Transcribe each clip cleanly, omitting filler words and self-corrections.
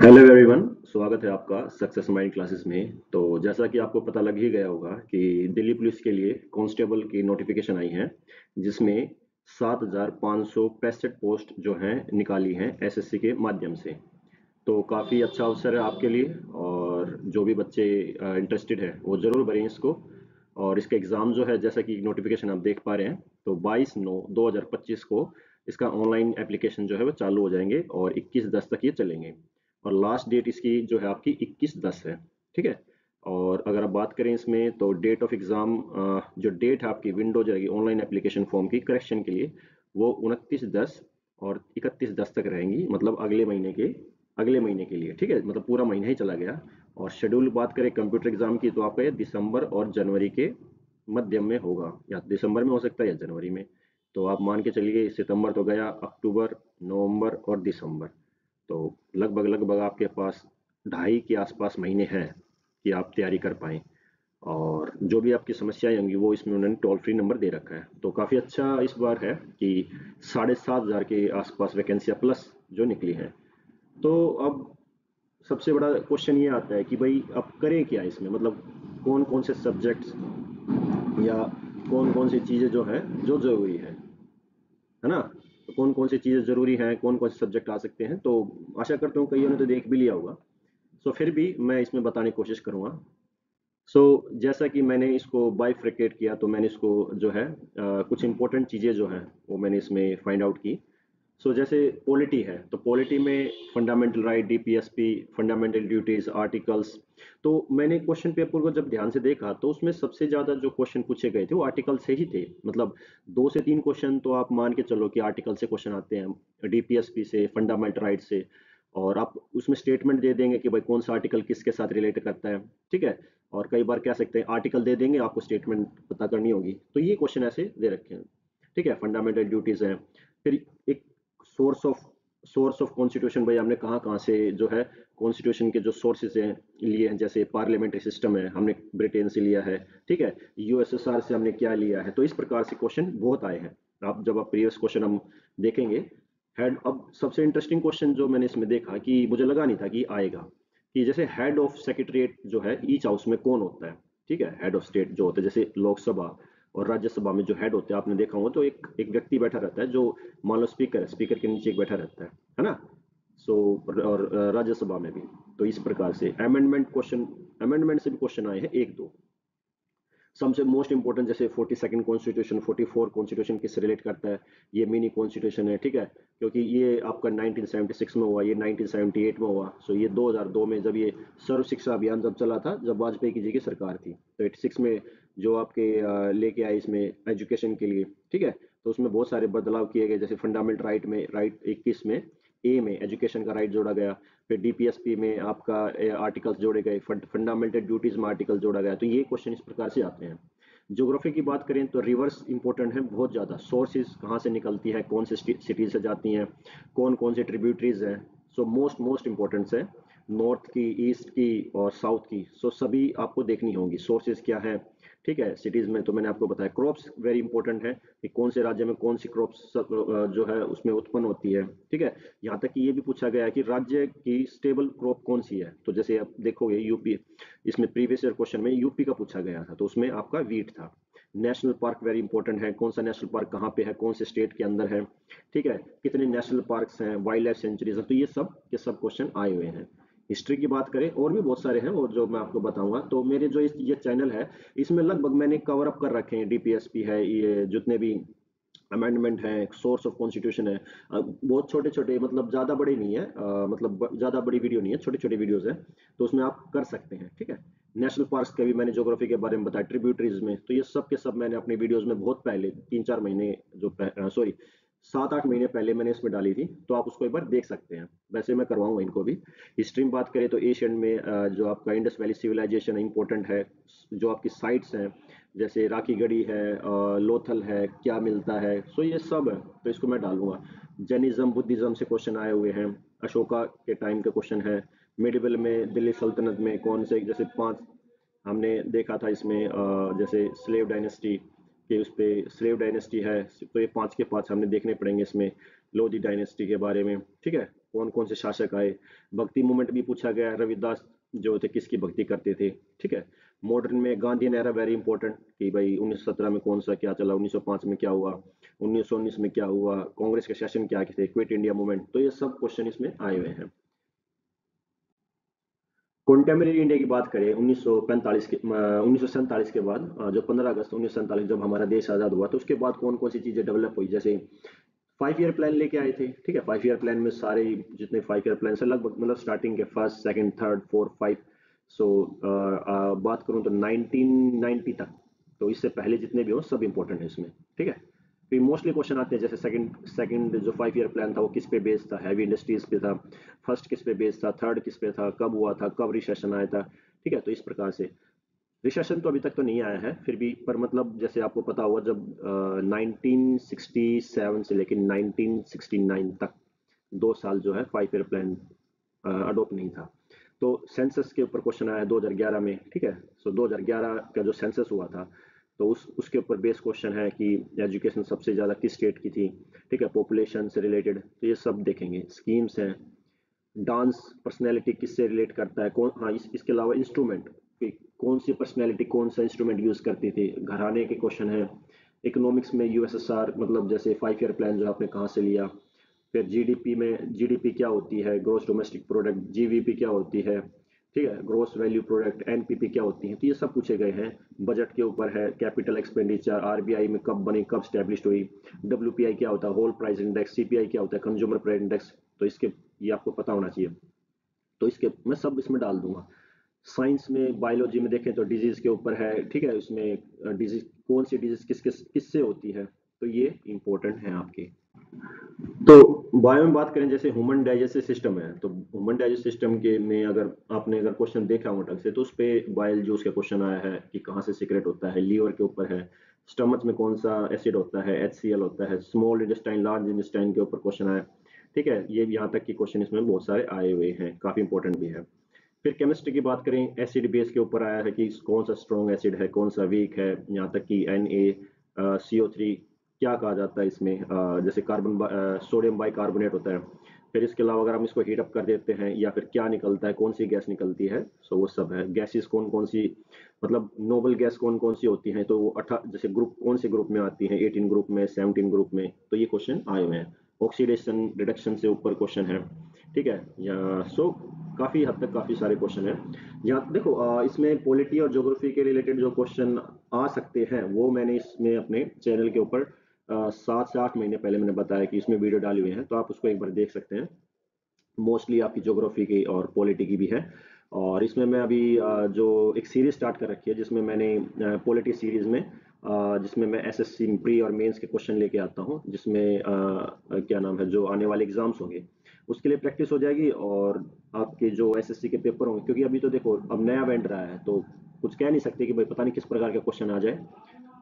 Hello everyone, स्वागत है आपका सक्सेस माइंड क्लासेस में। तो जैसा कि आपको पता लग ही गया होगा कि दिल्ली पुलिस के लिए कांस्टेबल की नोटिफिकेशन आई है, जिसमें 7,565 पोस्ट जो हैं निकाली हैं एसएससी के माध्यम से। तो काफ़ी अच्छा अवसर है आपके लिए, और जो भी बच्चे इंटरेस्टेड है वो ज़रूर भरें इसको। और इसका एग्ज़ाम जो है, जैसा कि नोटिफिकेशन आप देख पा रहे हैं, तो 22/9/2025 को इसका ऑनलाइन एप्लीकेशन जो है वो चालू हो जाएंगे और 21/10 तक ये चलेंगे। और लास्ट डेट इसकी जो है आपकी 21/10 है। ठीक है। और अगर आप बात करें इसमें, तो डेट ऑफ एग्ज़ाम, जो डेट है आपकी विंडो जाएगी ऑनलाइन एप्लीकेशन फॉर्म की करेक्शन के लिए, वो 29/10 और 31/10 तक रहेंगी, मतलब अगले महीने के लिए। ठीक है, मतलब पूरा महीना ही चला गया। और शेड्यूल बात करें कंप्यूटर एग्जाम की, तो आपका ये दिसंबर और जनवरी के मध्य में होगा, या दिसंबर में हो सकता है या जनवरी में। तो आप मान के चलिए, सितंबर तो गया, अक्टूबर, नवंबर और दिसंबर। तो लगभग लगभग आपके पास 2.5 के आसपास महीने हैं कि आप तैयारी कर पाएँ। और जो भी आपकी समस्याएं होंगी वो इसमें उन्होंने टोल फ्री नंबर दे रखा है। तो काफ़ी अच्छा इस बार है कि 7,500 के आसपास वैकेंसियाँ प्लस जो निकली हैं। तो अब सबसे बड़ा क्वेश्चन ये आता है कि भाई अब करें क्या इसमें, मतलब कौन कौन से सब्जेक्ट्स या कौन कौन सी चीज़ें जो हैं जो ज़रूरी है ना। तो कौन कौन सी चीज़ें ज़रूरी हैं, कौन कौन से सब्जेक्ट आ सकते हैं, तो आशा करता हूँ कईयों ने तो देख भी लिया होगा। सो फिर भी मैं इसमें बताने की कोशिश करूँगा। सो जैसा कि मैंने इसको बाइफ्रिकेट किया, तो मैंने इसको जो है कुछ इंपॉर्टेंट चीज़ें जो हैं वो मैंने इसमें फाइंड आउट की। सो जैसे पॉलिटी है, तो पॉलिटी में fundamental right, DPSP, fundamental duties, articles. तो मैंने क्वेश्चन पेपर को जब ध्यान से देखा, तो उसमें सबसे ज़्यादा जो क्वेश्चन पूछे गए थे वो आर्टिकल से ही थे। मतलब 2 से 3 क्वेश्चन तो आप मान के चलो कि आर्टिकल से क्वेश्चन आते हैं, डीपीएसपी से, फंडामेंटल राइट से। और आप उसमें स्टेटमेंट दे देंगे कि भाई कौन सा आर्टिकल किसके साथ रिलेट करता है। ठीक है। और कई बार कह सकते हैं आर्टिकल दे देंगे, आपको स्टेटमेंट पता करनी होगी। तो ये क्वेश्चन ऐसे दे रखे हैं। ठीक है, फंडामेंटल ड्यूटीज हैं। फिर एक सोर्स ऑफ कॉन्स्टिट्यूशन, भाई हमने कहाँ कहाँ से जो है कॉन्स्टिट्यूशन के जो सोर्सेज हैं लिए हैं। जैसे पार्लियामेंट्री सिस्टम है, हमने ब्रिटेन से लिया है। ठीक है, यूएसएसआर से हमने क्या लिया है। तो इस प्रकार से क्वेश्चन बहुत आए हैं। जब आप प्रीवियस क्वेश्चन हम देखेंगे। हेड अब सबसे इंटरेस्टिंग क्वेश्चन जो मैंने इसमें देखा, कि मुझे लगा नहीं था कि आएगा, कि जैसे हेड ऑफ सेक्रेटरीट जो है ईच हाउस में कौन होता है। ठीक है, हेड ऑफ स्टेट जो होता है, जैसे लोकसभा और राज्यसभा में जो हेड होते हैं, आपने देखा होगा, तो एक एक व्यक्ति बैठा रहता है जो, मान लो स्पीकर है, स्पीकर के नीचे एक बैठा रहता है ना। सो और राज्यसभा में भी। तो इस प्रकार से अमेंडमेंट से भी क्वेश्चन आए हैं एक दो। सबसे मोस्ट इंपॉर्टेंट, जैसे 42nd कॉन्स्टिट्यूशन, 44 कॉन्स्टिट्यूशन किससे रिलेट करता है। ये मिनी कॉन्स्टिट्यूशन है। ठीक है, क्योंकि ये आपका 1976 में हुआ, ये 1978 में हुआ। सो ये 2002 में जब ये सर्व शिक्षा अभियान जब चला था, जब वाजपेयी की जी की सरकार थी, तो 86 में जो आपके लेके आए इसमें एजुकेशन के लिए। ठीक है, तो उसमें बहुत सारे बदलाव किए गए। जैसे फंडामेंटल राइट में, राइट 21 में ए में एजुकेशन का राइट जोड़ा गया। फिर डीपीएसपी में आपका आर्टिकल्स जोड़े गए, फंडामेंटल ड्यूटीज में आर्टिकल जोड़ा गया। तो ये क्वेश्चन इस प्रकार से आते हैं। ज्योग्राफी की बात करें, तो रिवर्स इंपॉर्टेंट है बहुत ज़्यादा। सोर्सेज कहाँ से निकलती है, कौन से सिटी से जाती हैं, कौन कौन से ट्रिब्यूटरीज हैं। सो मोस्ट मोस्ट इंपॉर्टेंट है, नॉर्थ की, ईस्ट की और साउथ की। सो सभी आपको देखनी होंगी, सोर्सेज क्या है। ठीक है, सिटीज़ में तो मैंने आपको बताया। क्रॉप्स वेरी इंपॉर्टेंट है, कि कौन से राज्य में कौन सी क्रॉप्स जो है उसमें उत्पन्न होती है। ठीक है, यहाँ तक कि ये भी पूछा गया है कि राज्य की स्टेबल क्रॉप कौन सी है। तो जैसे आप देखोगे यूपी, इसमें प्रीवियस ईयर क्वेश्चन में यूपी का पूछा गया था, तो उसमें आपका वीट था। नेशनल पार्क वेरी इंपॉर्टेंट है, कौन सा नेशनल पार्क कहाँ पे है, कौन से स्टेट के अंदर है। ठीक है, कितने नेशनल पार्क्स हैं, वाइल्ड लाइफ सेंचुरीज हैं। तो ये सब के सब क्वेश्चन आए हुए हैं। हिस्ट्री की बात करें, और भी बहुत सारे हैं, और जो मैं आपको बताऊंगा। तो मेरे जो ये चैनल है, इसमें लगभग मैंने कवर अप कर रखे हैं। डीपीएसपी है, ये जितने भी अमेंडमेंट है, सोर्स ऑफ कॉन्स्टिट्यूशन है। बहुत छोटे छोटे, मतलब ज़्यादा बड़े नहीं है, मतलब ज़्यादा बड़ी वीडियो नहीं है, छोटे छोटे वीडियोस हैं। तो उसमें आप कर सकते हैं। ठीक है, नेशनल पार्क्स का भी मैंने ज्योग्राफी के बारे में बताया, ट्रिब्यूटरीज में। तो ये सब के सब मैंने अपनी वीडियोस में बहुत पहले 3-4 महीने, जो सॉरी 7-8 महीने पहले मैंने इसमें डाली थी। तो आप उसको एक बार देख सकते हैं। वैसे मैं करवाऊंगा इनको भी। हिस्ट्री में बात करें, तो एशियन में जो आपका इंडस वैली सिविलाइजेशन इंपॉर्टेंट है। जो आपकी साइट्स हैं, जैसे राखी गढ़ी है, लोथल है, क्या मिलता है। सो ये सब है, तो इसको मैं डालूंगा। जैनिज्म, बुद्धिज्म से क्वेश्चन आए हुए हैं। अशोका के टाइम का क्वेश्चन है। मिडिवल में दिल्ली सल्तनत में कौन से, जैसे 5 हमने देखा था इसमें, जैसे स्लेव डायनेस्टी के उस पे, स्लेव डायनेस्टी है, तो ये 5 के 5 हमने देखने पड़ेंगे इसमें। लोधी डायनेस्टी के बारे में। ठीक है, कौन कौन से शासक आए। भक्ति मूवमेंट भी पूछा गया, रविदास जो थे किसकी भक्ति करते थे, ठीक है। मॉडर्न में गांधीयन एरा वेरी इंपॉर्टेंट, कि भाई 1917 में कौन सा क्या चला, 1905 में क्या हुआ, 1919 में क्या हुआ, कांग्रेस के सेशन क्या थे, क्विट इंडिया मूवमेंट, तो ये सब क्वेश्चन इसमें आए हुए हैं। कॉन्टेम्परेरी इंडिया की बात करें 1945 के 1947 के बाद, जो 15 अगस्त 1947 जब हमारा देश आज़ाद हुआ, तो उसके बाद कौन कौन सी चीज़ें डेवलप हुई, जैसे 5 ईयर प्लान लेके आए थे, ठीक है। 5 ईयर प्लान में सारे जितने 5 ईयर प्लान से लगभग, मतलब स्टार्टिंग के first second third fourth five, so बात करूं तो 1990 तक, तो इससे पहले जितने भी हो सब इंपॉर्टेंट है इसमें, ठीक है। फिर मोस्टली क्वेश्चन आते हैं, जैसे सेकंड सेकंड जो 5 ईयर प्लान था वो किस पे बेस्ड था, हैवी इंडस्ट्रीज पे था। फर्स्ट किस पे बेस्ड था, थर्ड किस पे था, कब हुआ था, कब रिसेशन आया था, ठीक है। तो इस प्रकार से रिसेशन तो अभी तक तो नहीं आया है फिर भी, पर मतलब जैसे आपको पता होगा जब 1967 से लेकर 1969 तक 2 साल जो है 5 ईयर प्लान अडोप्ट नहीं था। तो सेंसस के ऊपर क्वेश्चन आया 2011 में, ठीक है। सो 2011 का जो सेंसस हुआ था, तो उसके ऊपर बेस क्वेश्चन है कि एजुकेशन सबसे ज़्यादा किस स्टेट की थी, ठीक है, पॉपुलेशन से रिलेटेड, तो ये सब देखेंगे। स्कीम्स हैं, डांस पर्सनैलिटी किससे रिलेट करता है, कौन, हाँ इसके अलावा इंस्ट्रूमेंट कि कौन सी पर्सनैलिटी कौन सा इंस्ट्रूमेंट यूज करती थी, घराने के क्वेश्चन है। इकोनॉमिक्स में यूएसएसआर, मतलब जैसे 5 ईयर प्लान जो आपने कहाँ से लिया। फिर जीडीपी में, जीडीपी क्या होती है, ग्रोस डोमेस्टिक प्रोडक्ट, जीवीपी क्या होती है, ठीक है, ग्रोस वैल्यू प्रोडक्ट, एनपीपी क्या होती है, तो ये सब पूछे गए हैं। बजट के ऊपर है, कैपिटल एक्सपेंडिचर, आरबीआई में कब बनी, कब स्टैब्लिश हुई, डब्ल्यूपीआई क्या होता है, होल प्राइस इंडेक्स, सीपीआई क्या होता है, कंज्यूमर प्राइस इंडेक्स, तो इसके ये आपको पता होना चाहिए। तो इसके मैं सब इसमें डाल दूंगा। साइंस में, बायोलॉजी में देखें तो डिजीज के ऊपर है, ठीक है, उसमें डिजीज कौन सी डिजीज किस किस किससे होती है, तो ये इंपॉर्टेंट है आपके। तो बायो में बात करें, जैसे ह्यूमन डाइजेस्टिव सिस्टम है, तो ह्यूमन डाइजेस्टिव सिस्टम के में अगर आपने अगर क्वेश्चन देखा हो ढंग से, तो उस पे बाइल जूस का क्वेश्चन आया है कि कहाँ से सीक्रेट होता है, लीवर के ऊपर है, स्टमच में कौन सा एसिड होता है, HCl होता है, स्मॉल इंटेस्टाइन लार्ज इंटेस्टाइन के ऊपर क्वेश्चन आया, ठीक है। ये यहाँ तक की क्वेश्चन इसमें बहुत सारे आए हुए हैं, काफी इंपॉर्टेंट भी है। फिर केमिस्ट्री की बात करें, एसिड बेस के ऊपर आया है कि कौन सा स्ट्रॉन्ग एसिड है, कौन सा वीक है, यहाँ तक कि Na CO3 क्या कहा जाता है इसमें, जैसे सोडियम बाइकार्बोनेट होता है। फिर इसके अलावा अगर हम इसको हीट अप कर देते हैं या फिर क्या निकलता है, कौन सी गैस निकलती है, सो वो सब है। गैसेस कौन कौन सी, मतलब नोबल गैस कौन कौन सी होती हैं, तो वो जैसे ग्रुप कौन से ग्रुप में आती हैं, 18 ग्रुप में, 17 ग्रुप में, तो ये क्वेश्चन आए हुए हैं। ऑक्सीडेशन रिडक्शन से ऊपर क्वेश्चन है, ठीक है। या सो काफी हद तक काफी सारे क्वेश्चन है। यहाँ देखो, इसमें पॉलिटी और ज्योग्राफी के रिलेटेड जो क्वेश्चन आ सकते हैं, वो मैंने इसमें अपने चैनल के ऊपर 7 से 8 महीने पहले मैंने बताया कि इसमें वीडियो डाली हुई है, तो आप उसको एक बार देख सकते हैं। मोस्टली आपकी ज्योग्राफी की और पॉलिटी की भी है। और इसमें मैं अभी जो एक सीरीज स्टार्ट कर रखी है, जिसमें मैंने पॉलिटी सीरीज में, जिसमें मैं एसएससी प्री और मेंस के क्वेश्चन लेके आता हूँ, जिसमें क्या नाम है, जो आने वाले एग्जाम्स होंगे उसके लिए प्रैक्टिस हो जाएगी, और आपके जो एसएससी के पेपर होंगे, क्योंकि अभी तो देखो अब नया बैंड रहा है, तो कुछ कह नहीं सकते कि भाई पता नहीं किस प्रकार का क्वेश्चन आ जाए।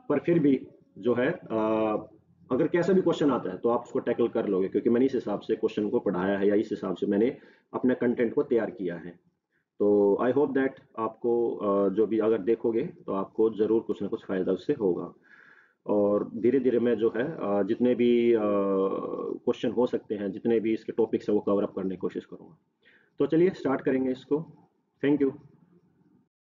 पर फिर भी जो है, अगर कैसा भी क्वेश्चन आता है तो आप उसको टैकल कर लोगे, क्योंकि मैंने इस हिसाब से क्वेश्चन को पढ़ाया है, या इस हिसाब से मैंने अपने कंटेंट को तैयार किया है। तो आई होप दैट आपको जो भी अगर देखोगे तो आपको ज़रूर कुछ ना कुछ फ़ायदा उससे होगा। और धीरे धीरे मैं जो है जितने भी क्वेश्चन हो सकते हैं, जितने भी इसके टॉपिक्स हैं, वो कवर अप करने की कोशिश करूँगा। तो चलिए स्टार्ट करेंगे इसको। Thank you.